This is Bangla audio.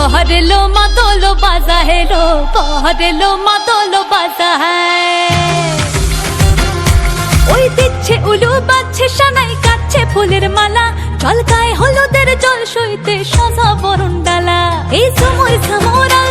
पहरेलो मादलो बाजा हेलो पहरेलो मादलो बाजा ওই দিচ্ছে উলু বাজছে সানাই কাচ্ছে ফুলের মালা ঝলকায় হলুদের জল সইতে সাজা বরণ ডালা এই সময় সামরাল